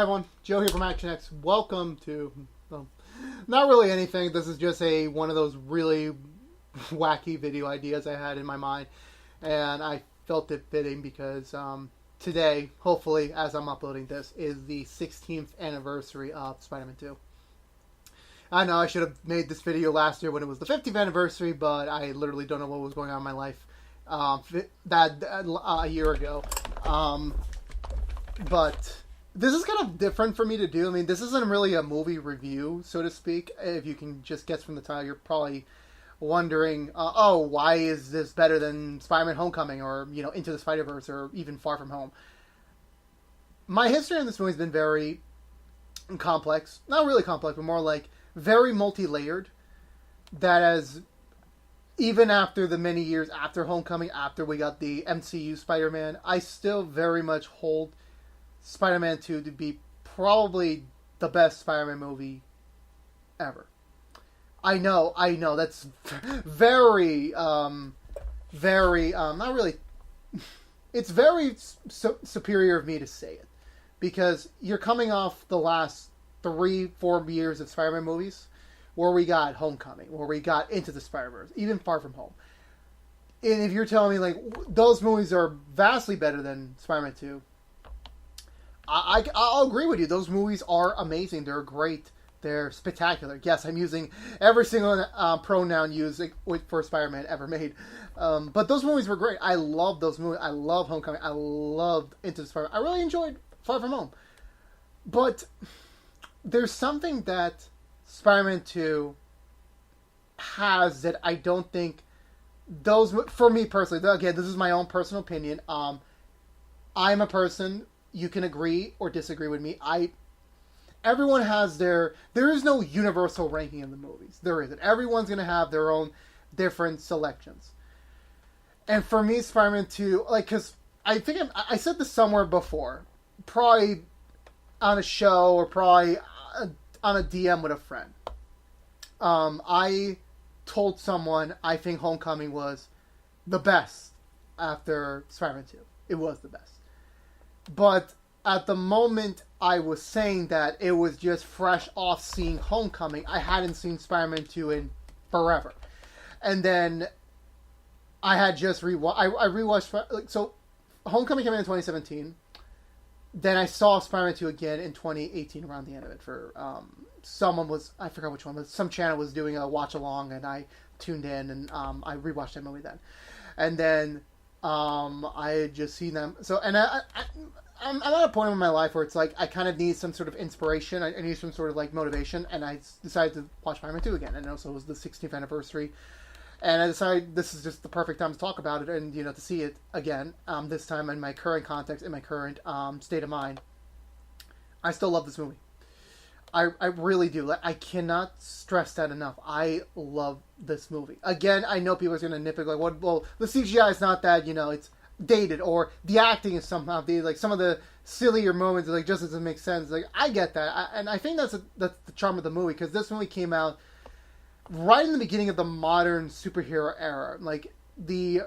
Hi everyone, Joe here from ActionX. Welcome to, well, not really anything. This is just one of those really wacky video ideas I had in my mind, and I felt it fitting because today, hopefully, as I'm uploading this, is the 16th anniversary of Spider-Man 2. I know I should have made this video last year when it was the 50th anniversary, but I literally don't know what was going on in my life a year ago. But this is kind of different for me to do. I mean, this isn't really a movie review, so to speak. If you can just guess from the title, you're probably wondering, why is this better than Spider-Man Homecoming or, Into the Spider-Verse or even Far From Home? My history in this movie has been very complex. Not really complex, but more like very multi-layered. That as, even after the many years after Homecoming, after we got the MCU Spider-Man, I still very much hold Spider-Man 2 to be probably the best Spider-Man movie ever. I know, that's very, not really, it's very superior of me to say it. Because you're coming off the last 3-4 years of Spider-Man movies, where we got Homecoming, where we got Into the Spider-Verse, even Far From Home. And if you're telling me, like, those movies are vastly better than Spider-Man 2, I'll agree with you. Those movies are amazing. They're great. They're spectacular. Yes, I'm using every single pronoun used for Spider-Man ever made. But those movies were great. I love those movies. I love Homecoming. I loved Into the Spider-Man. I really enjoyed Far From Home. But there's something that Spider-Man 2 has that I don't think those... For me personally, again, this is my own personal opinion. I'm a person... You can agree or disagree with me. Everyone has there is no universal ranking in the movies. There isn't. Everyone's going to have their own different selections. And for me, Spider-Man 2, because I think I said this somewhere before, probably on a show or probably on a DM with a friend. I told someone I think Homecoming was the best after Spider-Man 2. It was the best. But at the moment I was saying that, it was just fresh off seeing Homecoming. I hadn't seen Spider-Man 2 in forever. And then I had just rewatched... I rewatched... So, Homecoming came in 2017. Then I saw Spider-Man 2 again in 2018, around the end of it. For someone was... I forgot which one, but some channel was doing a watch-along, and I tuned in, and I rewatched that movie then. And then... I had just seen them. So, and I'm at a point in my life where it's like, I kind of need some sort of inspiration. I need some sort of, like, motivation. And I decided to watch Firemen 2 again. And also it was the 16th anniversary. And I decided this is just the perfect time to talk about it and, to see it again. This time in my current context, in my current state of mind. I still love this movie. I really do. I cannot stress that enough. I love this movie. Again, I know people are going to nitpick, like, well, the CGI is not that, it's dated, or the acting is somehow dated. Like, some of the sillier moments, like, just doesn't make sense. Like, I get that. And I think that's the charm of the movie, because this movie came out right in the beginning of the modern superhero era. Like, the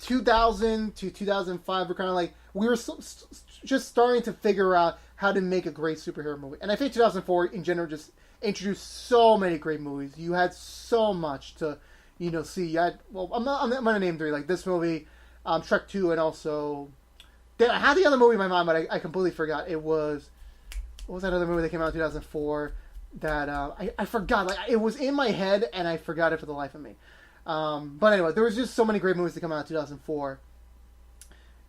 2000 to 2005 were kind of like, we were just starting to figure out how to make a great superhero movie. And I think 2004, in general, just introduced so many great movies. You had so much to, see. You had, well, I'm going to name 3. Like, this movie, Shrek 2, and also... I had the other movie in my mind, but I completely forgot. It was... What was that other movie that came out in 2004 that... I forgot. Like, it was in my head, and I forgot it for the life of me. But anyway, there was just so many great movies that come out in 2004.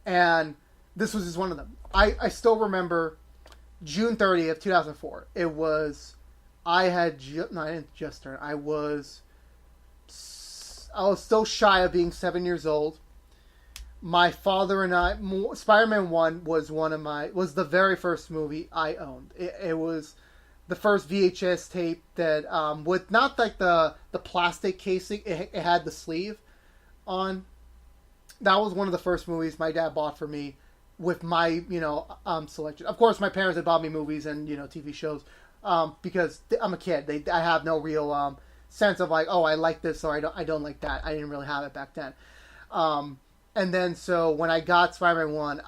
And this was just one of them. I still remember... June 30th, 2004. It was... I didn't just turn. I was so shy of being 7 years old. My father and I... Spider-Man 1 was was the very first movie I owned. It was the first VHS tape that... with not like the plastic casing. It had the sleeve on. That was one of the first movies my dad bought for me. With my, selection. Of course, my parents had bought me movies and, TV shows, because I'm a kid. I have no real sense of like, oh, I like this or I don't like that. I didn't really have it back then. And then, so when I got Spider-Man 1,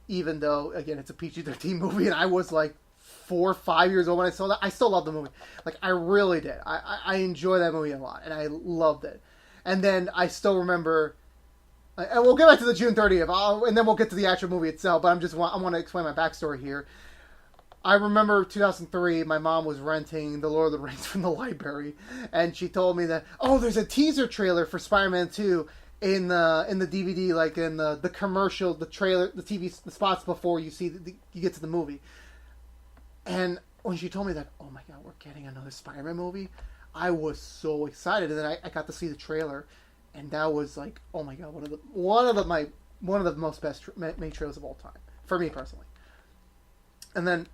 even though, again, it's a PG-13 movie, and I was like 4 or 5 years old when I saw that. I still love the movie. Like, I really did. I enjoy that movie a lot, and I loved it. And then I still remember, and we'll get back to the June 30th, and then we'll get to the actual movie itself, but I want to explain my backstory here. I remember 2003, my mom was renting The Lord of the Rings from the library, and she told me that, oh, there's a teaser trailer for Spider-Man 2 in the DVD, like in the commercial, the trailer, the TV, the spots before you you get to the movie. And when she told me that, oh my God, we're getting another Spider-Man movie, I was so excited. And then I got to see the trailer, and that was like, oh my God, one of the most best made trailers of all time for me personally. And then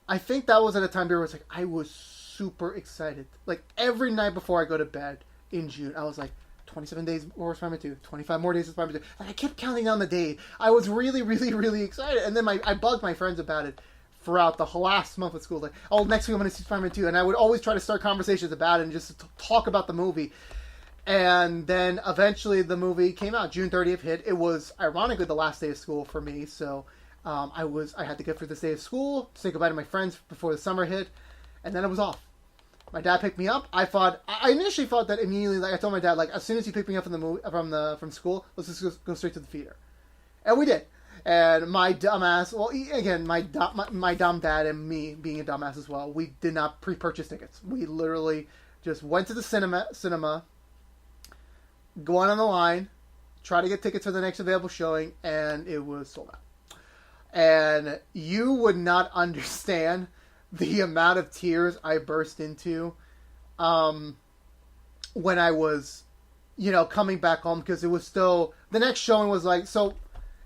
I think that was at a time where it was like I was super excited. Like every night before I go to bed in June, I was like, 27 days more Spider-Man 2, 25 more days of Spider-Man 2. And I kept counting down the day. I was really, really, really excited. And then I bugged my friends about it throughout the last month of school. Like, oh, next week I'm going to see Spider-Man 2. And I would always try to start conversations about it and just talk about the movie. And then eventually the movie came out. June 30th hit. It was, ironically, the last day of school for me. So I had to get through this day of school, say goodbye to my friends before the summer hit. And then it was off. My dad picked me up. I initially thought that immediately. Like I told my dad, like as soon as he picked me up from school, let's just go straight to the theater, and we did. And my dumbass, well, again, my dumb dad and me being a dumbass as well, we did not pre-purchase tickets. We literally just went to the cinema, go on the line, try to get tickets for the next available showing, and it was sold out. And you would not understand the amount of tears I burst into when I was, coming back home, because it was still, the next showing was like, so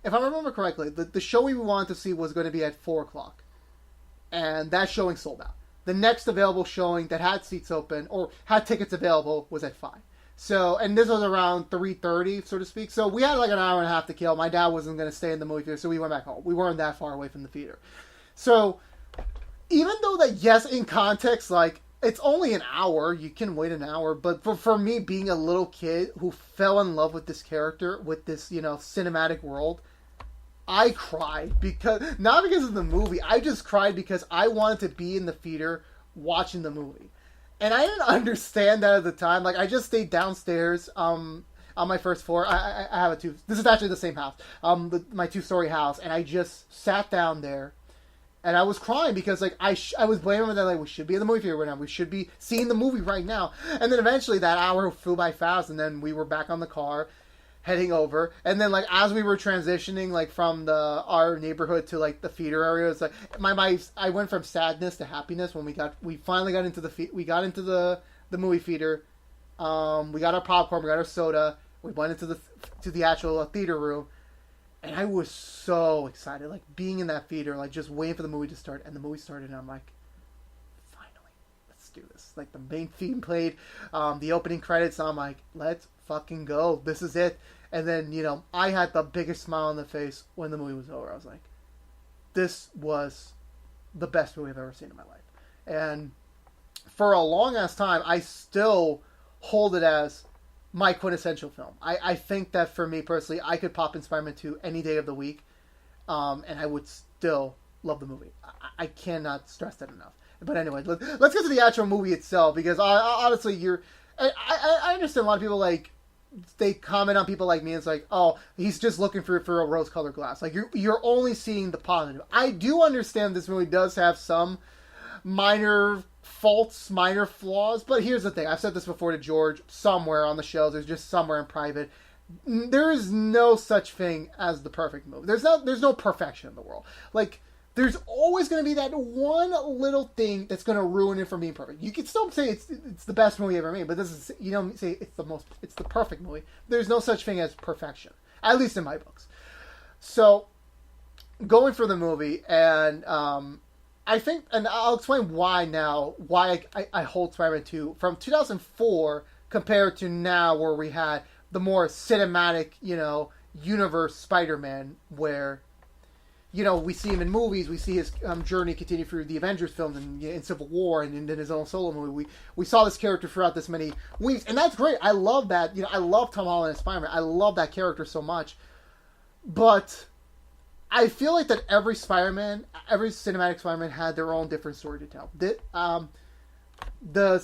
if I remember correctly, the showing we wanted to see was going to be at 4 o'clock. And that showing sold out. The next available showing that had seats open, or had tickets available, was at 5. So, and this was around 3:30, so to speak. So we had like an hour and a half to kill. My dad wasn't going to stay in the movie theater, so we went back home. We weren't that far away from the theater. So, even though that, yes, in context, like, it's only an hour, you can wait an hour, but for me, being a little kid who fell in love with this character, with this, cinematic world, I cried. Not because of the movie, I just cried because I wanted to be in the theater watching the movie. And I didn't understand that at the time. Like, I just stayed downstairs, on my first floor. I have this is actually the same house, my 2-story house, and I just sat down there. And I was crying because, like, I was blaming them that, like, we should be in the movie theater right now. We should be seeing the movie right now. And then eventually that hour flew by fast, and then we were back on the car, heading over. And then, like, as we were transitioning, like, from our neighborhood to, like, the theater area, it's like, I went from sadness to happiness when we finally got into the movie theater. We got our popcorn, we got our soda, we went into the actual theater room. And I was so excited, like, being in that theater, like, just waiting for the movie to start. And the movie started, and I'm like, finally, let's do this. Like, the main theme played, the opening credits, and I'm like, let's fucking go. This is it. And then, I had the biggest smile on the face when the movie was over. I was like, this was the best movie I've ever seen in my life. And for a long-ass time, I still hold it as my quintessential film. I think that for me personally, I could pop in Spider-Man 2 any day of the week, and I would still love the movie. I cannot stress that enough. But anyway, let's get to the actual movie itself, because honestly, I understand a lot of people, like, they comment on people like me, and it's like, oh, he's just looking for a rose-colored glass. Like, you're only seeing the positive. I do understand this movie does have some minor faults, minor flaws, but here's the thing. I've said this before to George, somewhere on the shelves, there's just somewhere in private. There is no such thing as the perfect movie. There's no perfection in the world. Like, there's always going to be that one little thing that's going to ruin it from being perfect. You can still say it's the best movie ever made, but you don't say it's the perfect movie. There's no such thing as perfection, at least in my books. So, going for the movie, and I think, and I'll explain why I hold Spider-Man 2 from 2004 compared to now, where we had the more cinematic, universe Spider-Man, where, we see him in movies, we see his journey continue through the Avengers films and in Civil War and in his own solo movie. We saw this character throughout this many weeks, and that's great. I love that. I love Tom Holland as Spider-Man. I love that character so much. But I feel like that every Spider-Man, every cinematic Spider-Man had their own different story to tell. The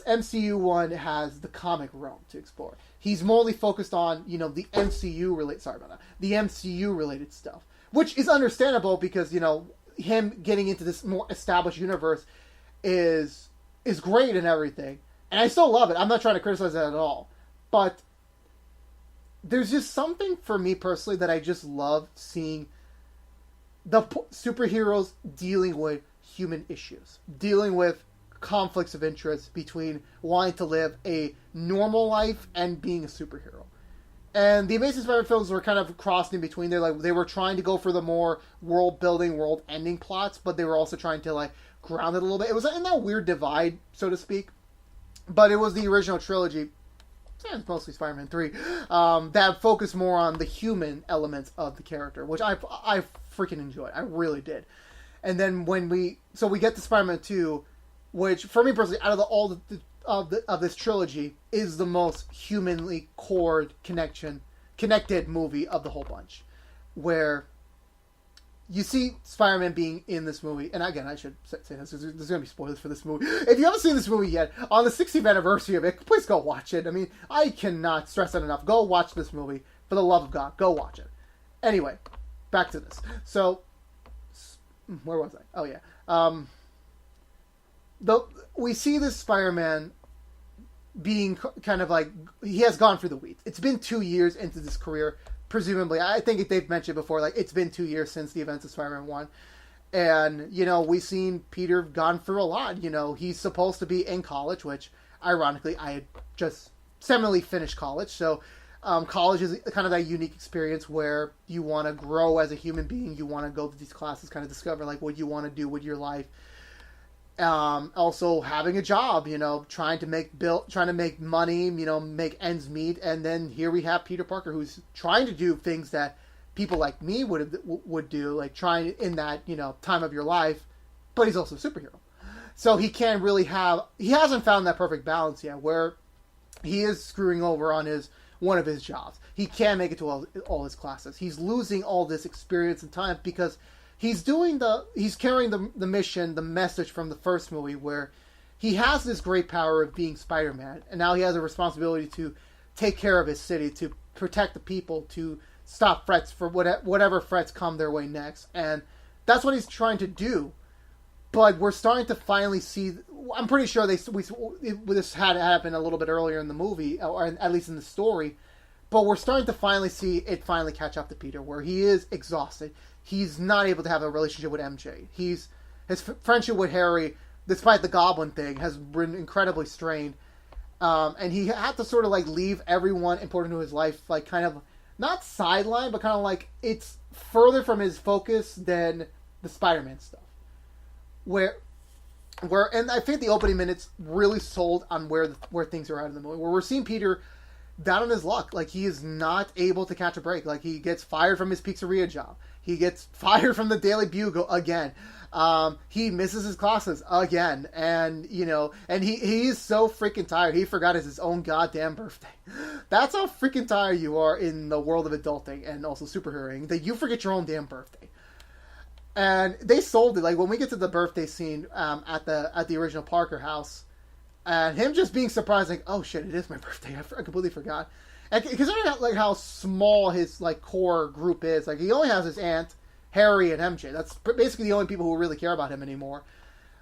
MCU one has the comic realm to explore. He's mostly focused on, the the MCU related stuff, which is understandable because, him getting into this more established universe is great and everything. And I still love it. I'm not trying to criticize it at all. But there's just something for me personally that I just love seeing the superheroes dealing with human issues, dealing with conflicts of interest between wanting to live a normal life and being a superhero. And the Amazing Spider-Man films were kind of crossed in between there. Like, they were trying to go for the more world-building, world-ending plots, but they were also trying to, ground it a little bit. It was in that weird divide, so to speak. But it was the original trilogy, it's mostly Spider-Man 3, that focused more on the human elements of the character, which I freaking enjoyed. I really did. And then we get to Spider-Man 2, which, for me personally, out of all of this trilogy, is the most humanly connected movie of the whole bunch. Where you see Spider-Man being in this movie, and again, I should say this, there's going to be spoilers for this movie. If you haven't seen this movie yet, on the 60th anniversary of it, please go watch it. I mean, I cannot stress that enough. Go watch this movie. For the love of God, go watch it. Anyway, back to this. So, where was I? Oh, yeah. We see this Spider-Man being kind of he has gone through the weeds. It's been 2 years into this career, presumably. I think they've mentioned before, it's been 2 years since the events of Spider-Man 1. And, we've seen Peter gone through a lot. He's supposed to be in college, which, ironically, I had just seminally finished college. So, college is kind of that unique experience where you want to grow as a human being. You want to go to these classes, kind of discover, what you want to do with your life. Also having a job, trying to make money, make ends meet, and then here we have Peter Parker, who's trying to do things that people like me would do, trying in that time of your life, but he's also a superhero, so he hasn't found that perfect balance yet, where he is screwing over on one of his jobs. He can't make it to all his classes. He's losing all this experience and time because he's carrying the mission, the message from the first movie, where he has this great power of being Spider-Man, and now he has a responsibility to take care of his city, to protect the people, to stop threats for whatever threats come their way next, and that's what he's trying to do. But we're starting to finally see. I'm pretty sure this had happened a little bit earlier in the movie, or at least in the story. But we're starting to finally see it catch up to Peter, where he is exhausted. He's not able to have a relationship with MJ. His friendship with Harry, despite the Goblin thing, has been incredibly strained. And he had to sort of leave everyone important to his life, kind of not sideline, but kind of it's further from his focus than the Spider-Man stuff. And I think the opening minutes really sold on where things are at in the movie, where we're seeing Peter down on his luck. He is not able to catch a break. He gets fired from his pizzeria job. He gets fired from the Daily Bugle again. He misses his classes again. And, and he's so freaking tired. He forgot it's his own goddamn birthday. That's how freaking tired you are in the world of adulting and also superheroing, that you forget your own damn birthday. And they sold it. When we get to the birthday scene at the original Parker house, and him just being surprised, oh shit, it is my birthday. I completely forgot. And considering how small his core group is, he only has his aunt, Harry, and MJ. That's basically the only people who really care about him anymore.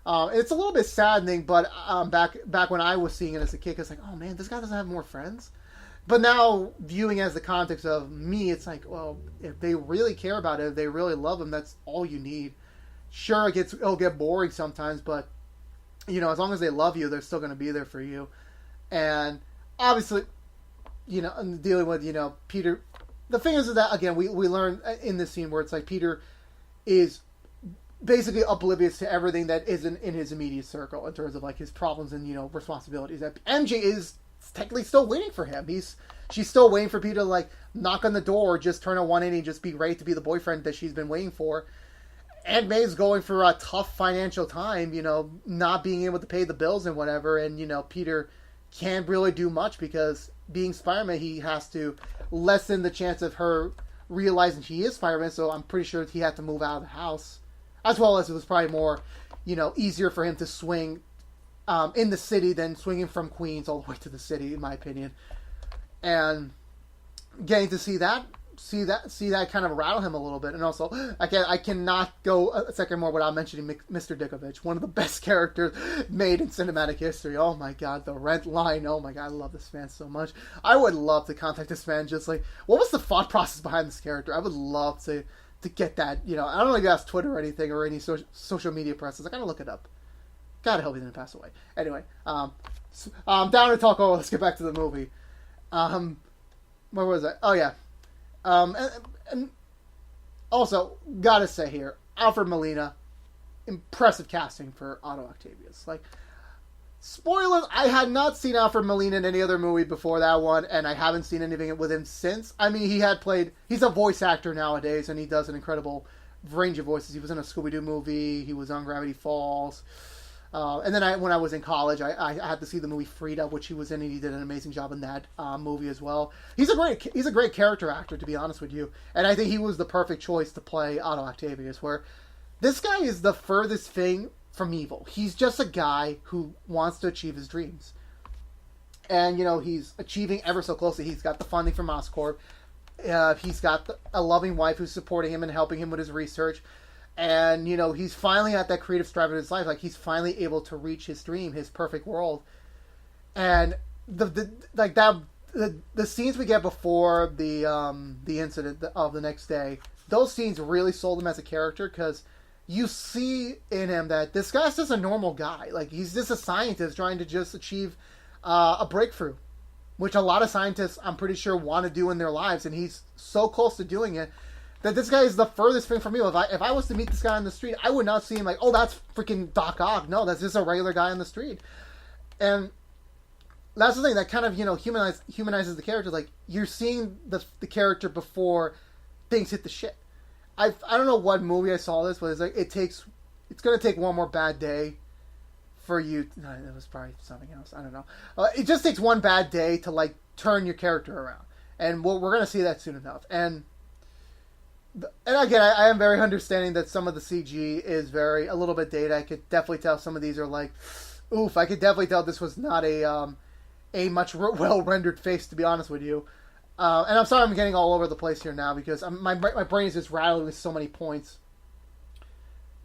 It's a little bit saddening, but back when I was seeing it as a kid, it's oh man, this guy doesn't have more friends. But now, viewing as the context of me, it's well, if they really care about it, if they really love him, that's all you need. Sure, it'll get boring sometimes, but as long as they love you, they're still going to be there for you. And obviously, dealing with, Peter. The thing is that, again, we learn in this scene where it's Peter is basically oblivious to everything that isn't in his immediate circle in terms of his problems and, responsibilities. That MJ is technically still waiting for him. She's still waiting for Peter to knock on the door or just turn a 180 and just be ready to be the boyfriend that she's been waiting for. Aunt May's going for a tough financial time, not being able to pay the bills and whatever, and, Peter can't really do much because being Spider-Man, he has to lessen the chance of her realizing he is Fireman, so I'm pretty sure he had to move out of the house. As well as it was probably more, easier for him to swing in the city than swinging from Queens all the way to the city, in my opinion. And getting to see that kind of rattle him a little bit. And also, I cannot go a second more without mentioning Mr. Dickovich, one of the best characters made in cinematic history. Oh my god, the Rent line. Oh my god, I love this man so much. I would love to contact this man, just like, what was the thought process behind this character? I would love to get that. I don't know if you ask Twitter or anything, or any social media presence. I gotta look it up. God help, he didn't pass away. Anyway, down to talk. Oh, let's get back to the movie. Where was I? Oh yeah. And also, gotta say here, Alfred Molina, impressive casting for Otto Octavius. Like, spoilers, I had not seen Alfred Molina in any other movie before that one, and I haven't seen anything with him since. I mean, he's a voice actor nowadays, and he does an incredible range of voices. He was in a Scooby-Doo movie, he was on Gravity Falls. And then when I was in college, I had to see the movie Frida, which he was in, and he did an amazing job in that movie as well. He's a great character actor, to be honest with you, and I think he was the perfect choice to play Otto Octavius. Where this guy is the furthest thing from evil. He's just a guy who wants to achieve his dreams, and he's achieving ever so closely. He's got the funding from Oscorp. He's got a loving wife who's supporting him and helping him with his research. And, he's finally at that creative strive in his life. Like, he's finally able to reach his dream, his perfect world. And the scenes we get before the incident of the next day, those scenes really sold him as a character, because you see in him that this guy's just a normal guy. Like, he's just a scientist trying to just achieve a breakthrough, which a lot of scientists, I'm pretty sure, want to do in their lives. And he's so close to doing it that this guy is the furthest thing from me. If I was to meet this guy on the street, I would not see him like, oh, that's freaking Doc Ock. No, that's just a regular guy on the street. And that's the thing that kind of, humanizes the character. Like, you're seeing the character before things hit the shit. I don't know what movie I saw this, but it's like, it's going to take one more bad day for you. No, it was probably something else. I don't know. It just takes one bad day to, like, turn your character around. And we're going to see that soon enough. And again, I am very understanding that some of the CG is a little bit dated. I could definitely tell some of these are like, oof. I could definitely tell this was not a much well rendered face, to be honest with you. And I'm sorry I'm getting all over the place here now, because my brain is just rattling with so many points.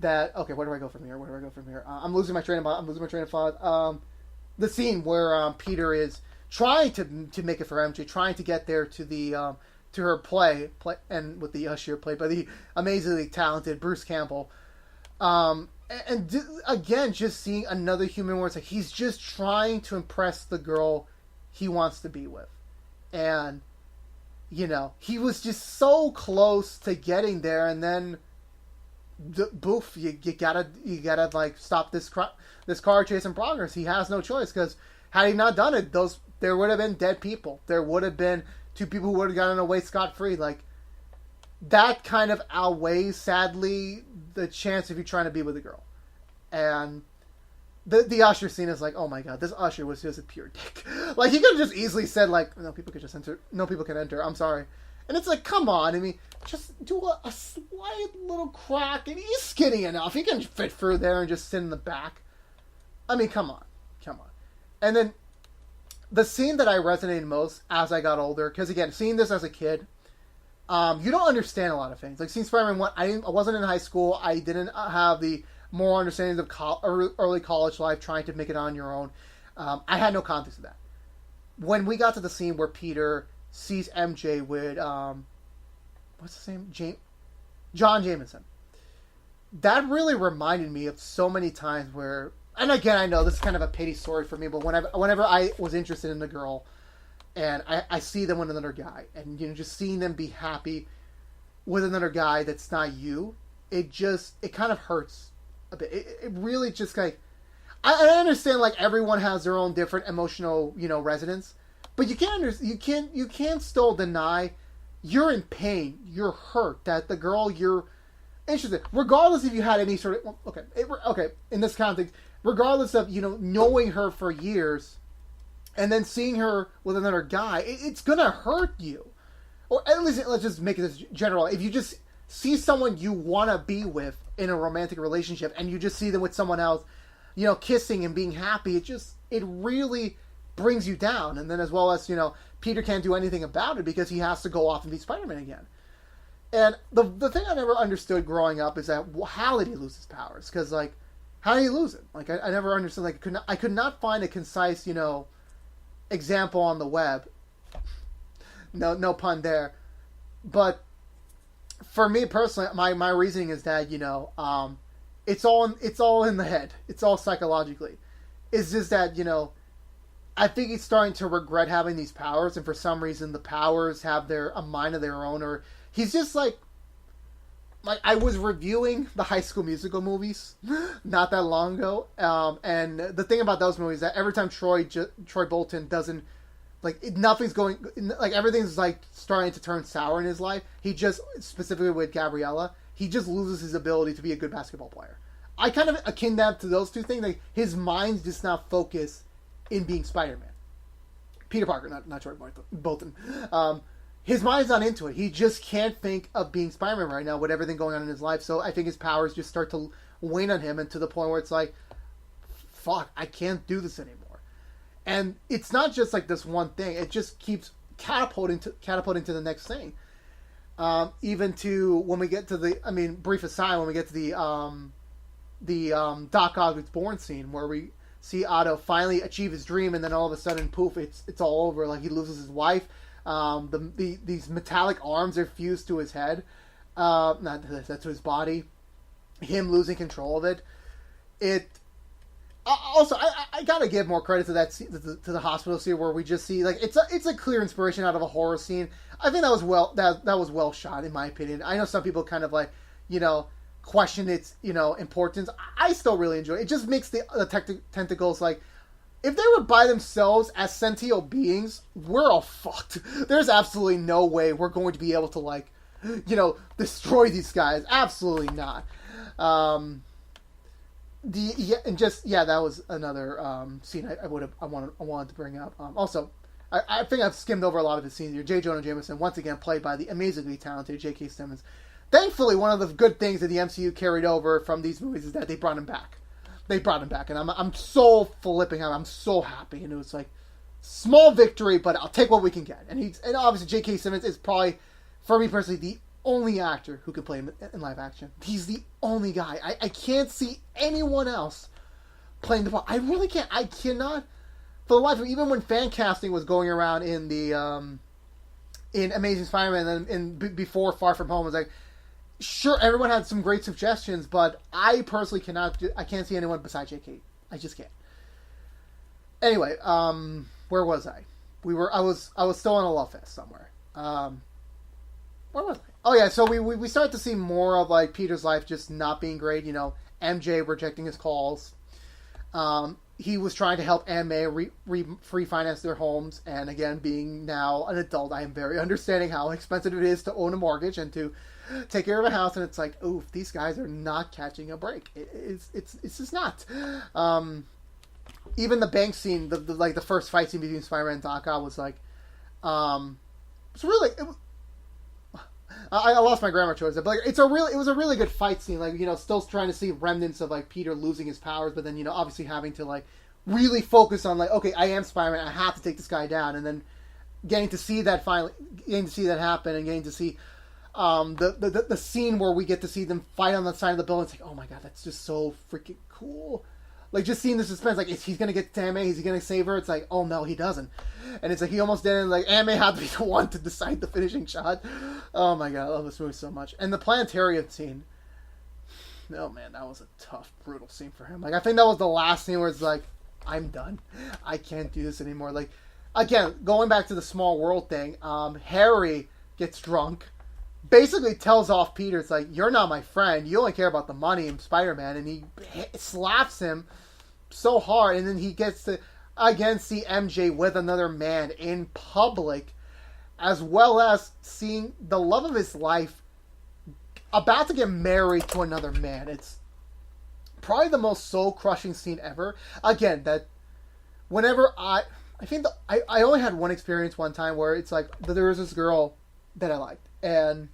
That okay, where do I go from here? I'm losing my train of thought. The scene where Peter is trying to make it for MJ, trying to get there to the to her play, and with the usher played by the amazingly talented Bruce Campbell. Again, just seeing another human where it's like he's just trying to impress the girl he wants to be with. And, he was just so close to getting there, and then, boof, you gotta like stop this car chase in progress. He has no choice, because had he not done it, there would have been dead people. There would have been two people who would have gotten away scot-free. Like, that kind of outweighs, sadly, the chance of you trying to be with a girl. And the usher scene is like, oh my god, this usher was just a pure dick. Like, he could have just easily said, like, no people can enter, I'm sorry. And it's like, come on, I mean, just do a slight little crack, and he's skinny enough, he can fit through there and just sit in the back. I mean, come on. And then the scene that I resonated most as I got older, because again, seeing this as a kid, you don't understand a lot of things. Like, seeing Spider-Man 1, I wasn't in high school, I didn't have the more understanding of early college life, trying to make it on your own. I had no context of that. When we got to the scene where Peter sees MJ with, what's his name? John Jameson. That really reminded me of so many times where, and again, I know this is kind of a pity story for me, but whenever I was interested in a girl, and I see them with another guy, and just seeing them be happy with another guy that's not you, it kind of hurts a bit. It really just like, I understand like everyone has their own different emotional resonance, but you can't still deny you're in pain, you're hurt that the girl you're interested, regardless if you had any sort of okay in this context, regardless of knowing her for years and then seeing her with another guy, it's gonna hurt you. or at least let's just make it this general. If you just see someone you want to be with in a romantic relationship, and you just see them with someone else, kissing and being happy, it really brings you down. And then as well as, Peter can't do anything about it because he has to go off and be Spider-Man again. And the thing I never understood growing up is that how did he lose his powers? Because, like, how did he lose it? Like, I never understood. Like, I could not find a concise, example on the web. No pun there. But for me personally, my reasoning is that, it's all in the head. It's all psychologically. It's just that, I think he's starting to regret having these powers, and for some reason the powers have a mind of their own, or he's just like I was reviewing the High School Musical movies not that long ago, and the thing about those movies is that every time Troy Bolton doesn't, like, nothing's going, like, everything's like starting to turn sour in his life, he just, specifically with Gabriella, he just loses his ability to be a good basketball player. I kind of akin that to those two things. Like, his mind's just not focused in being Spider-Man. Peter Parker, not Troy Bolton. His mind's not into it. He just can't think of being Spider-Man right now with everything going on in his life. So I think his powers just start to wane on him, and to the point where it's like, fuck, I can't do this anymore. And it's not just like this one thing. It just keeps catapulting to the next thing. Even to when we get to brief aside, when we get to the Doc Ock gets born scene, where we see Otto finally achieve his dream, and then all of a sudden, poof, it's all over. Like, he loses his wife. These metallic arms are fused to his head. That's to his body. Him losing control of it. Also, I gotta give more credit to that scene, to the hospital scene, where we just see, like, it's a clear inspiration out of a horror scene. I think that was well shot, in my opinion. I know some people kind of, like, question its importance. I still really enjoy it. It just makes the tentacles, like, if they were by themselves as sentient beings, we're all fucked. There's absolutely no way we're going to be able to, like, destroy these guys. Absolutely not. That was another scene I wanted to bring up. Also, I think I've skimmed over a lot of his scenes here. J. Jonah Jameson, once again played by the amazingly talented J.K. Simmons. Thankfully, one of the good things that the MCU carried over from these movies is that they brought him back. And I'm so flipping out. I'm so happy, and it was like small victory, but I'll take what we can get. And obviously J.K. Simmons is probably, for me personally, the only actor who could play him in live action. He's the only guy. I can't see anyone else playing the part. I really can't. I cannot, for the life of me. Even when fan casting was going around in the in Amazing Spider-Man and before Far From Home, was like, sure, everyone had some great suggestions, but I personally I can't see anyone besides J.K. I just can't. Anyway, where was I? I was still on a love fest somewhere. Where was I? Oh yeah, so we start to see more of, like, Peter's life just not being great. MJ rejecting his calls. He was trying to help Aunt May refinance their homes, and again, being now an adult, I am very understanding how expensive it is to own a mortgage and to take care of a house, and it's like, oof, these guys are not catching a break. It's just not. Even the bank scene, the first fight scene between Spider-Man and Doc Ock was like, it's really. I lost my grammar choice, but, like, it was a really good fight scene. Like, still trying to see remnants of, like, Peter losing his powers, but then, obviously having to, like, really focus on, like, okay, I am Spider-Man, I have to take this guy down, and then getting to see that happen, and getting to see the scene where we get to see them fight on the side of the building. It's like, oh my god, that's just so freaking cool. Like, just seeing the suspense, like, is he going to get to Aunt May? Is he going to save her? It's like, oh no, he doesn't. And it's like, he almost didn't. Like, Aunt May had to be the one to decide the finishing shot. Oh my god, I love this movie so much. And the planetarium scene, oh man, that was a tough, brutal scene for him. Like, I think that was the last scene where it's like, I'm done. I can't do this anymore. Like, again, going back to the small world thing, Harry gets drunk, basically tells off Peter, it's like, you're not my friend, you only care about the money and Spider-Man, and he slaps him so hard, and then he gets to again see MJ with another man in public, as well as seeing the love of his life about to get married to another man. It's probably the most soul-crushing scene ever. Again, that whenever I think I only had one experience one time where it's like, there was this girl that I liked. And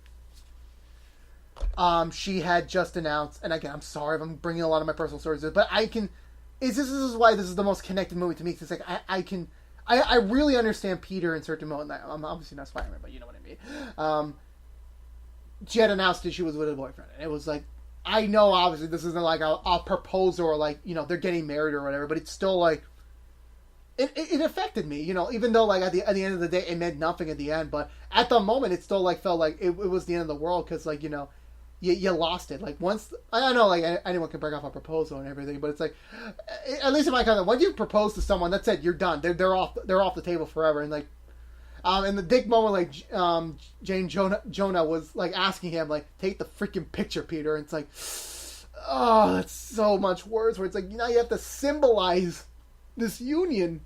she had just announced, and again, I'm sorry if I'm bringing a lot of my personal stories, but this is why this is the most connected movie to me. It's like I really understand Peter in certain moments. I'm obviously not Spider-Man, but you know what I mean. She had announced that she was with a boyfriend, and it was like, I know obviously this isn't like a proposal or like, you know, they're getting married or whatever, but it's still like, it affected me, you know, even though like at the end of the day it meant nothing at the end, but at the moment it still like felt like it was the end of the world, because like, you know, you lost it. Like once, I know like anyone can break off a proposal and everything, but it's like, at least in my kind of, once you propose to someone, that's it, you're done. They're off the table forever. And like, in the dick moment, like Jane Jonah was like asking him like, take the freaking picture, Peter. And it's like, oh, that's so much worse. Where it's like, now you have to symbolize this union.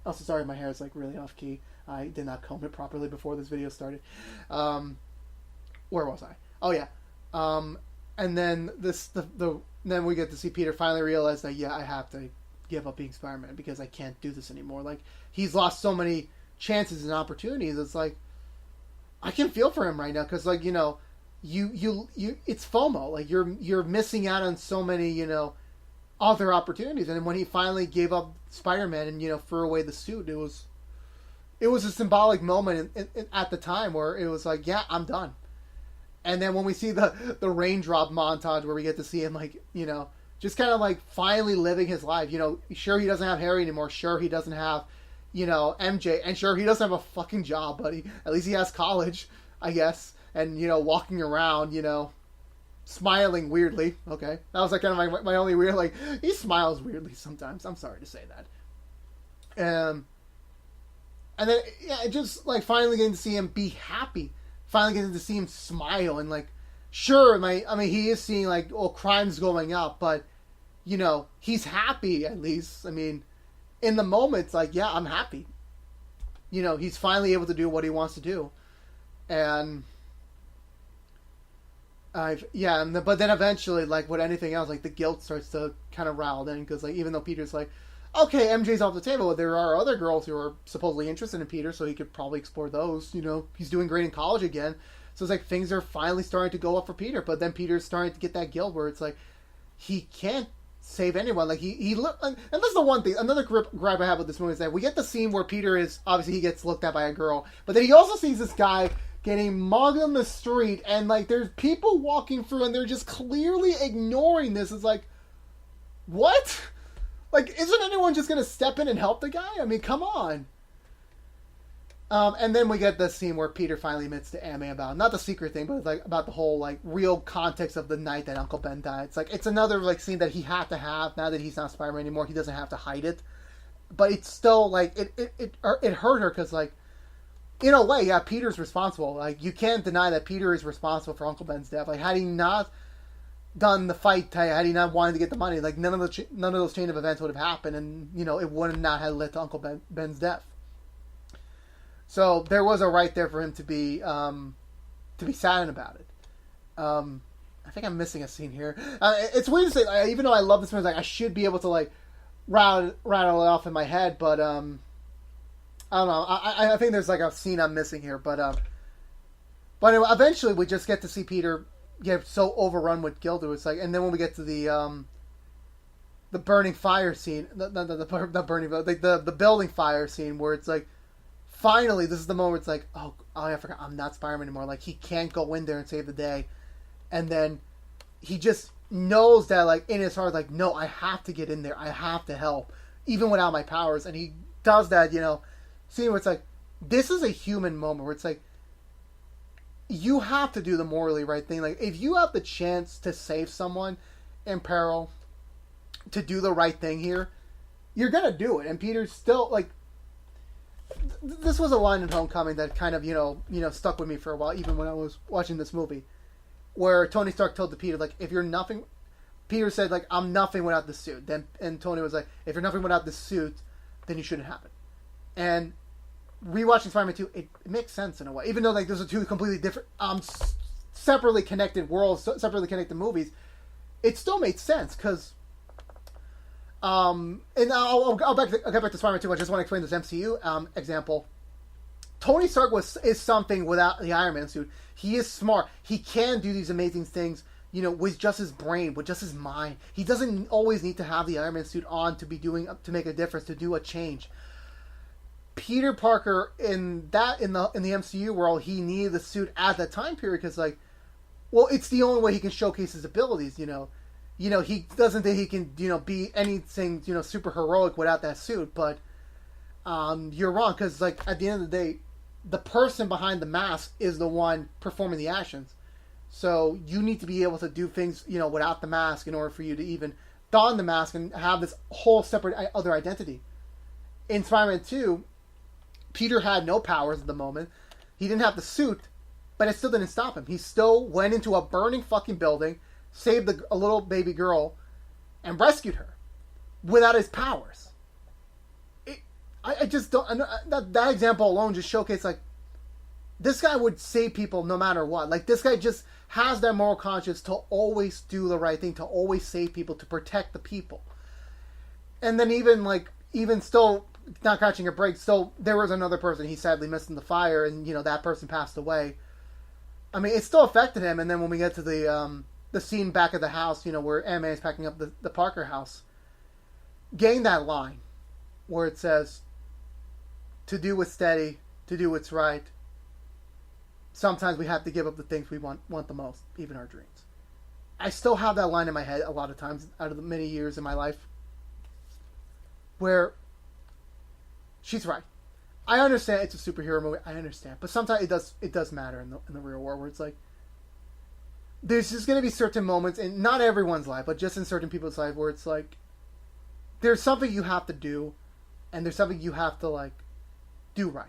Also, sorry, my hair is like really off key. I did not comb it properly before this video started. Where was I? Oh yeah. And then then we get to see Peter finally realize that, yeah, I have to give up being Spider-Man because I can't do this anymore. Like, he's lost so many chances and opportunities. It's like, I can feel for him right now, because like, you know, you it's FOMO. Like, you're missing out on so many, you know, other opportunities. And when he finally gave up Spider-Man and, you know, threw away the suit, it was a symbolic moment at the time where it was like, yeah, I'm done. And then when we see the raindrop montage where we get to see him, like, you know, just kind of like finally living his life. You know, sure, he doesn't have Harry anymore. Sure, he doesn't have, you know, MJ. And sure, he doesn't have a fucking job, but at least he has college, I guess. And, you know, walking around, you know, smiling weirdly. Okay. That was like kind of my only weird, like, he smiles weirdly sometimes. I'm sorry to say that. And then, yeah, just like finally getting to see him be happy. Finally getting to see him smile, and like, sure, he is seeing like, oh, crime's going up, but, you know, he's happy at least. I mean, in the moment, it's like, yeah, I'm happy. You know, he's finally able to do what he wants to do, and but then eventually, like with anything else, like the guilt starts to kind of rile in, because like, even though Peter's like, okay, MJ's off the table, there are other girls who are supposedly interested in Peter, so he could probably explore those. You know, he's doing great in college again. So it's like things are finally starting to go up for Peter, but then Peter's starting to get that guilt where it's like, he can't save anyone. Like, he and that's the one thing, another gripe I have with this movie is that we get the scene where Peter is, obviously he gets looked at by a girl, but then he also sees this guy getting mugged on the street, and like, there's people walking through, and they're just clearly ignoring this. It's like, what? Like, isn't anyone just going to step in and help the guy? I mean, come on. And then we get this scene where Peter finally admits to Aunt May about, not the secret thing, but like about the whole like real context of the night that Uncle Ben died. It's like, it's another like scene that he had to have now that he's not Spider-Man anymore. He doesn't have to hide it, but it's still like it hurt her, because like, in a way, yeah, Peter's responsible. Like, you can't deny that Peter is responsible for Uncle Ben's death. Like, had he not done the fight, had he not wanted to get the money, like none of those chain of events would have happened, and you know, it would not have led to Uncle Ben's death. So there was a right there for him to be saddened about it. I think I'm missing a scene here. It's weird to say, even though I love this movie, like, I should be able to like rattle it off in my head, but I don't know. I think there's like a scene I'm missing here, but anyway, eventually we just get to see Peter get so overrun with guilt. It was like, and then when we get to the burning fire scene, the burning, like the building fire scene, where it's like, finally, this is the moment where it's like, oh, I forgot, I'm not Spider-Man anymore. Like, he can't go in there and save the day. And then he just knows that, like, in his heart, like, no, I have to get in there. I have to help, even without my powers. And he does that, you know, scene where it's like, this is a human moment where it's like, you have to do the morally right thing. Like, if you have the chance to save someone in peril, to do the right thing here, you're gonna do it. And Peter's still, like, this was a line in Homecoming that kind of, you know, stuck with me for a while, even when I was watching this movie, where Tony Stark told to Peter, like, if you're nothing, Peter said, like, I'm nothing without the suit. Then, and Tony was like, if you're nothing without the suit, then you shouldn't have it. And rewatching Spider-Man 2, it makes sense in a way, even though, like, those are two completely different, separately connected worlds, separately connected movies. It still made sense, because and I'll get back to Spider-Man 2. I just want to explain this MCU example. Tony Stark is something without the Iron Man suit. He is smart. He can do these amazing things, with just his brain, with just his mind. He doesn't always need to have the Iron Man suit on to make a difference, to do a change. Peter Parker in the MCU world, he needed the suit at that time period because it's the only way he can showcase his abilities. He doesn't think he can be anything super heroic without that suit. But you're wrong, because at the end of the day, the person behind the mask is the one performing the actions. So you need to be able to do things without the mask in order for you to even don the mask and have this whole separate other identity. In Spider-Man 2, Peter had no powers at the moment. He didn't have the suit, but it still didn't stop him. He still went into a burning fucking building, saved a little baby girl, and rescued her without his powers. I just don't... That example alone just showcased, this guy would save people no matter what. This guy just has that moral conscience to always do the right thing, to always save people, to protect the people. And then even still... not catching a break, still there was another person he sadly missed in the fire, and that person passed away. I mean, it still affected him. And then when we get to the scene back at the house, where MJ is packing up the Parker house, getting that line where it says, "To do what's steady, to do what's right. Sometimes we have to give up the things we want the most, even our dreams." I still have that line in my head a lot of times out of the many years in my life where she's right. I understand it's a superhero movie. I understand, but sometimes it does matter in the real world, where it's there's just going to be certain moments in not everyone's life, but just in certain people's life, where it's there's something you have to do, and there's something you have to do right,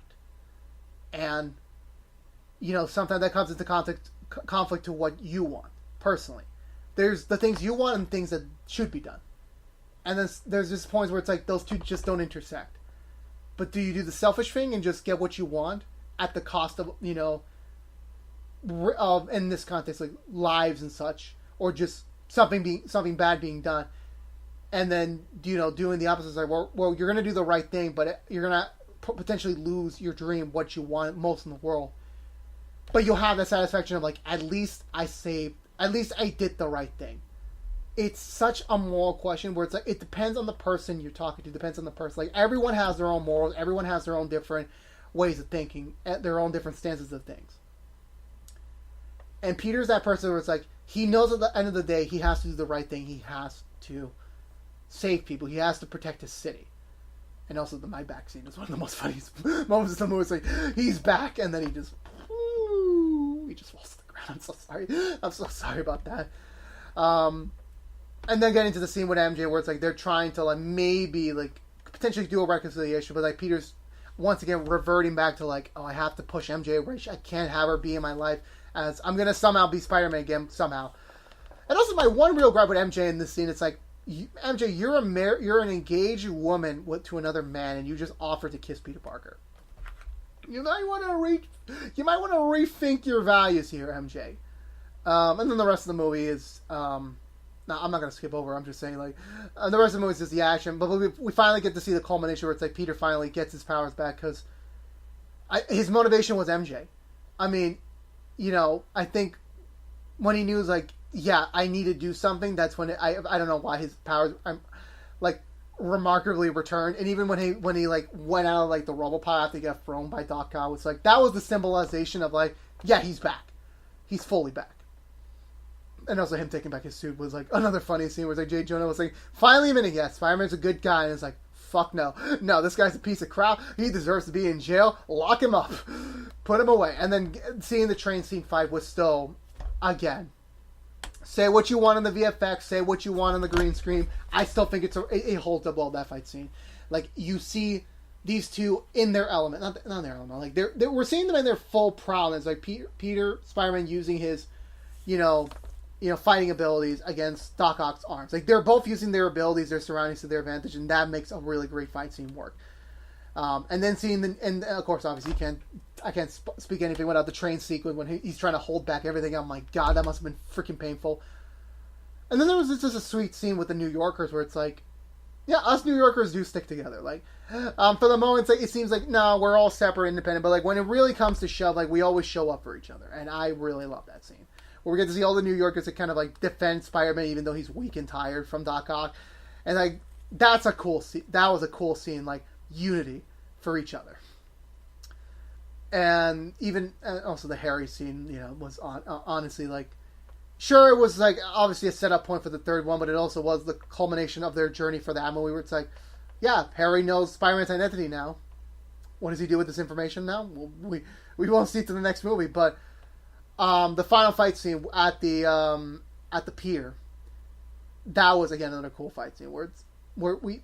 and sometimes that comes into conflict to what you want personally. There's the things you want and things that should be done, and then there's just points where it's those two just don't intersect. But do you do the selfish thing and just get what you want at the cost of, in this context, lives and such, or just something bad being done, and then doing the opposite? Well, you're going to do the right thing, but you're going to potentially lose your dream, what you want most in the world. But you'll have that satisfaction of at least I saved, at least I did the right thing. It's such a moral question where it depends on the person you're talking to. Depends on the person. Everyone has their own morals. Everyone has their own different ways of thinking, their own different stances of things. And Peter's that person where it's he knows at the end of the day he has to do the right thing. He has to save people. He has to protect his city. And also the my back scene is one of the most funniest moments in the movie. It's he's back, and then he just falls to the ground. I'm so sorry. I'm so sorry about that. And then getting to the scene with MJ where it's they're trying to maybe potentially do a reconciliation, but Peter's once again reverting back to oh, I have to push MJ away. I can't have her be in my life, as I'm gonna somehow be Spider-Man again somehow. And also my one real gripe with MJ in this scene, it's MJ, you're an engaged woman to another man, and you just offered to kiss Peter Parker. You might want to rethink your values here, MJ. And then the rest of the movie is now, I'm not going to skip over. I'm just saying, the rest of the movie is just the action. But we finally get to see the culmination where it's Peter finally gets his powers back because his motivation was MJ. I mean, I think when he knew, yeah, I need to do something, that's when I don't know why his powers, remarkably returned. And even when he went out of, the rubble pile after he got thrown by Doc Ock, it's that was the symbolization of, yeah, he's back. He's fully back. And also him taking back his suit was another funny scene where J. Jonah was finally admitting, yes, Spider-Man's a good guy, and it's fuck no. No, this guy's a piece of crap. He deserves to be in jail. Lock him up. Put him away. And then seeing the train scene fight was still, again, say what you want on the VFX, say what you want on the green screen. I still think it holds up well, that fight scene. You see these two in their element. Not their element. We're seeing them in their full prowess. Peter Spider-Man using his, fighting abilities against Doc Ock's arms. They're both using their abilities, their surroundings to their advantage, and that makes a really great fight scene work. And then seeing and of course, obviously, I can't speak anything without the train sequence when he's trying to hold back everything. I'm God, that must have been freaking painful. And then there was just a sweet scene with the New Yorkers where it's Yeah, us New Yorkers do stick together. Like, for the moment, like, it seems like no, we're all separate, independent. But like when it really comes to shove, like we always show up for each other, and I really love that scene where we get to see all the New Yorkers that kind of like defend Spider-Man, even though he's weak and tired from Doc Ock, and like that's a cool scene. That was a cool scene, like unity for each other. And even also the Harry scene, was honestly like. Sure, it was like obviously a setup point for the third one, but it also was the culmination of their journey for that movie. Where it's like, yeah, Harry knows Spider-Man's identity now. What does he do with this information now? Well, we won't see it to the next movie, but the final fight scene at the pier, that was again another cool fight scene where we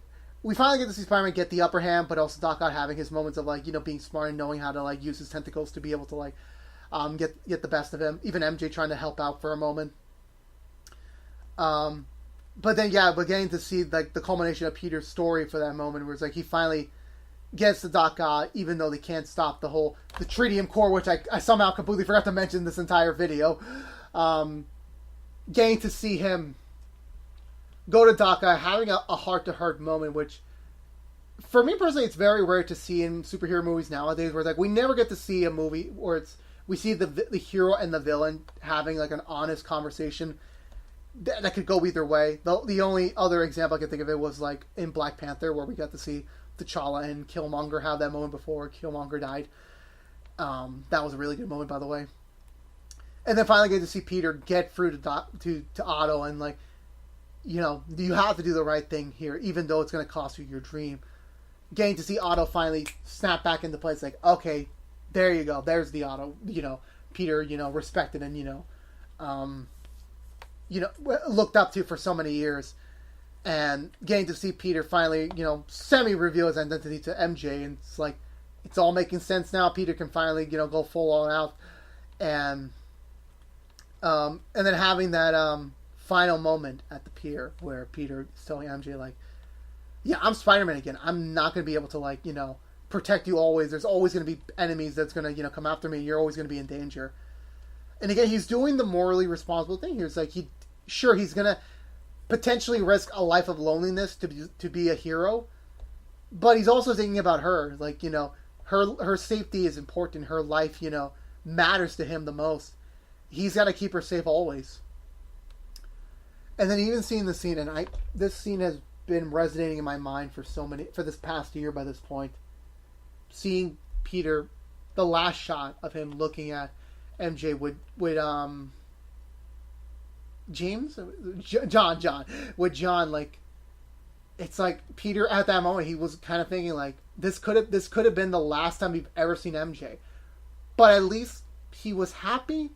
finally get to see Spider-Man get the upper hand, but also Doc Ock having his moments of like being smart and knowing how to like use his tentacles to be able to like. Get the best of him. Even MJ trying to help out for a moment. But getting to see like the culmination of Peter's story for that moment, where it's like he finally gets the Doc Ock, even though they can't stop the tritium core, which I somehow completely forgot to mention this entire video. Getting to see him go to Doc Ock, having a heart-to-heart moment, which for me personally, it's very rare to see in superhero movies nowadays, where like we never get to see a movie where we see the hero and the villain having like an honest conversation that could go either way. The only other example I can think of it was like in Black Panther, where we got to see T'Challa and Killmonger have that moment before Killmonger died. That was a really good moment, by the way. And then finally get to see Peter get through to Otto and like, you have to do the right thing here, even though it's going to cost you your dream. Getting to see Otto finally snap back into place, like, okay, there you go. There's the Otto, Peter, respected and, looked up to for so many years. And getting to see Peter finally, semi-reveal his identity to MJ. And it's like, it's all making sense now. Peter can finally, go full on out. And then having that final moment at the pier where Peter is telling MJ, like, yeah, I'm Spider-Man again. I'm not going to be able to, like, protect you always. There's always going to be enemies that's going to, come after me. You're always going to be in danger. And again, he's doing the morally responsible thing here. It's like, he's going to potentially risk a life of loneliness to be a hero. But he's also thinking about her. Like, her safety is important. Her life, matters to him the most. He's got to keep her safe always. And then even seeing the scene, and this scene has been resonating in my mind for this past year by this point. Seeing Peter, the last shot of him looking at MJ with John, like, it's like Peter at that moment, he was kind of thinking like, this could have been the last time we've ever seen MJ, but at least he was happy,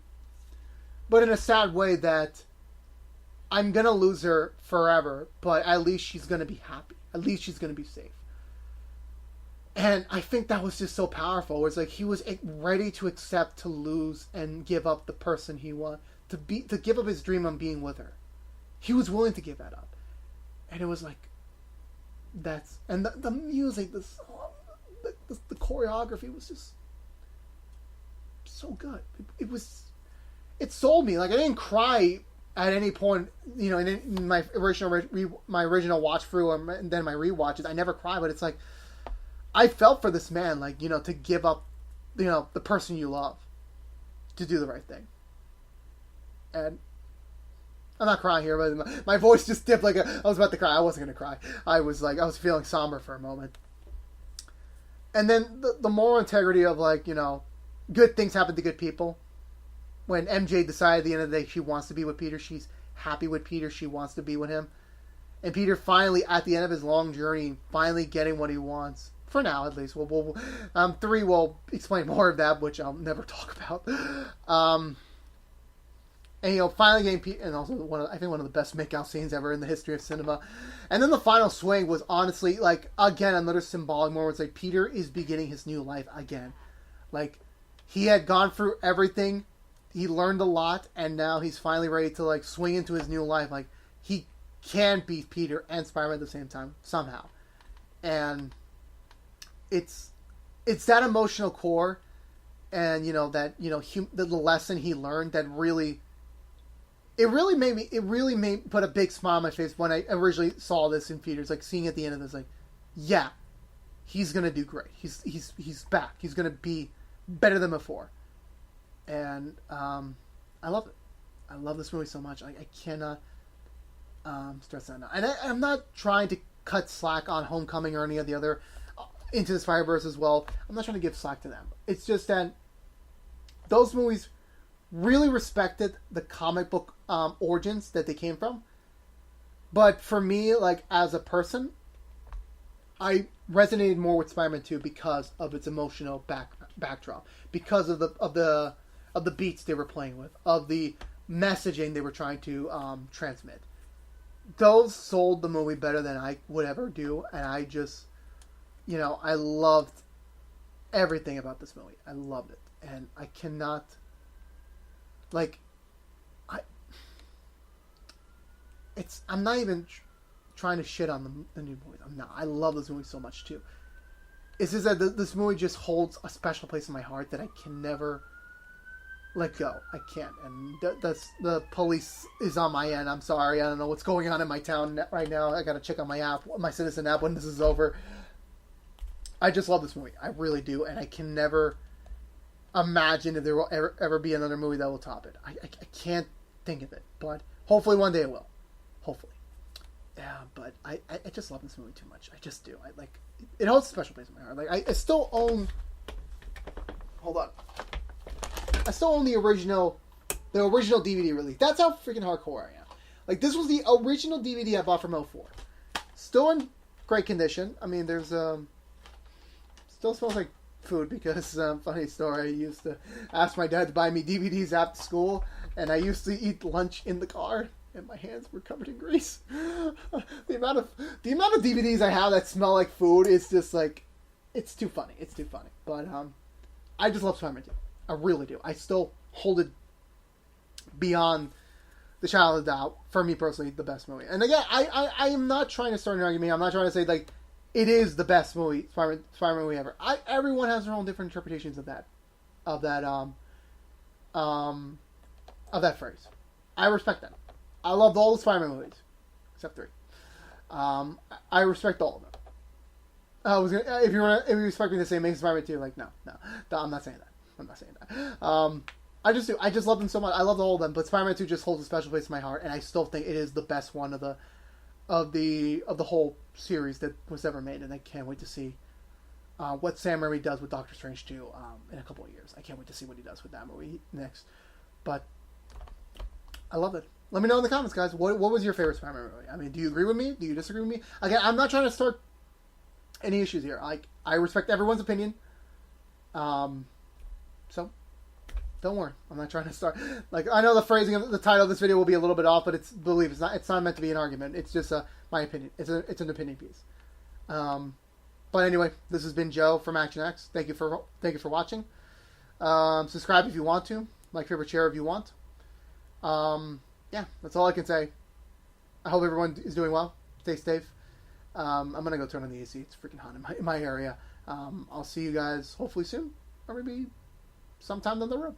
but in a sad way that I'm gonna lose her forever, but at least she's gonna be happy, at least she's gonna be safe. And I think that was just so powerful. It's like he was ready to accept to lose and give up the person he wanted to give up his dream on being with her. He was willing to give that up, and it was like the music, the choreography was just so good. It sold me. Like I didn't cry at any point, in my original watch through and then my rewatches. I never cry, but it's like I felt for this man, like, to give up, the person you love to do the right thing. And I'm not crying here, but my voice just dipped like I was about to cry. I wasn't going to cry. I was feeling somber for a moment. And then the moral integrity of, like, good things happen to good people. When MJ decided at the end of the day she wants to be with Peter, she's happy with Peter, she wants to be with him. And Peter finally, at the end of his long journey, finally getting what he wants. For now, at least. 3 will explain more of that, which I'll never talk about. And, finally getting Peter, and also I think one of the best make-out scenes ever in the history of cinema. And then the final swing was honestly, like, again, another symbolic moment. It's like Peter is beginning his new life again. Like, he had gone through everything. He learned a lot, and now he's finally ready to, like, swing into his new life. Like, he can be Peter and Spider-Man at the same time, somehow. And it's that emotional core and, the lesson he learned that really it really made put a big smile on my face when I originally saw this in theaters. Like seeing at the end of this, like, yeah, he's gonna do great. He's back. He's gonna be better than before. And I love it. I love this movie so much. I cannot stress that enough. And I'm not trying to cut slack on Homecoming or any of the other Into the Spider-Verse as well. I'm not trying to give slack to them. It's just that those movies really respected the comic book origins that they came from. But for me, like, as a person, I resonated more with Spider-Man 2 because of its emotional backdrop, because of the beats they were playing with, of the messaging they were trying to transmit. Those sold the movie better than I would ever do, and I just, I loved everything about this movie. I loved it, and I cannot, I'm not even trying to shit on the new movies. I'm not. I love this movie so much too. It's just that this movie just holds a special place in my heart that I can never let go. I can't. And the police is on my end. I'm sorry. I don't know what's going on in my town right now. I got to check on my app, my Citizen app, when this is over. I just love this movie. I really do. And I can never imagine if there will ever be another movie that will top it. I can't think of it. But hopefully one day it will. Hopefully. Yeah, but I just love this movie too much. I just do. It holds a special place in my heart. I still own... Hold on. I still own the original DVD release. That's how freaking hardcore I am. This was the original DVD I bought from 04. Still in great condition. I mean, there's still smells like food because funny story. I used to ask my dad to buy me DVDs after school, and I used to eat lunch in the car, and my hands were covered in grease. the amount of DVDs I have that smell like food is just it's too funny. It's too funny. But I just love Spider-Man 2. I really do. I still hold it beyond the shadow of doubt. For me personally, the best movie. And again, I am not trying to start an argument. I'm not trying to say it is the best movie Spider-Man movie ever. Everyone has their own different interpretations of that phrase. I respect that. I loved all the Spider-Man movies except 3. I respect all of them. If you expect me to say Amazing Spider-Man 2, no, I'm not saying that. I'm not saying that. I just do. I just love them so much. I love all of them, but Spider-Man 2 just holds a special place in my heart, and I still think it is the best one of the whole series that was ever made, and I can't wait to see what Sam Raimi does with Doctor Strange 2 in a couple of years. I can't wait to see what he does with that movie next. But I love it. Let me know in the comments, guys. What was your favorite Spider-Man movie? I mean, do you agree with me? Do you disagree with me? Again, I'm not trying to start any issues here. I respect everyone's opinion. So, don't worry. I'm not trying to start... I know the phrasing of the title of this video will be a little bit off, but it's not meant to be an argument. It's just my opinion. It's an opinion piece. But anyway, this has been Joe from Action X. Thank you for watching. Subscribe if you want to. Like, favorite, share if you want. Yeah, that's all I can say. I hope everyone is doing well. Stay safe. I'm going to go turn on the AC. It's freaking hot in my area. I'll see you guys hopefully soon. Or maybe sometime down the road.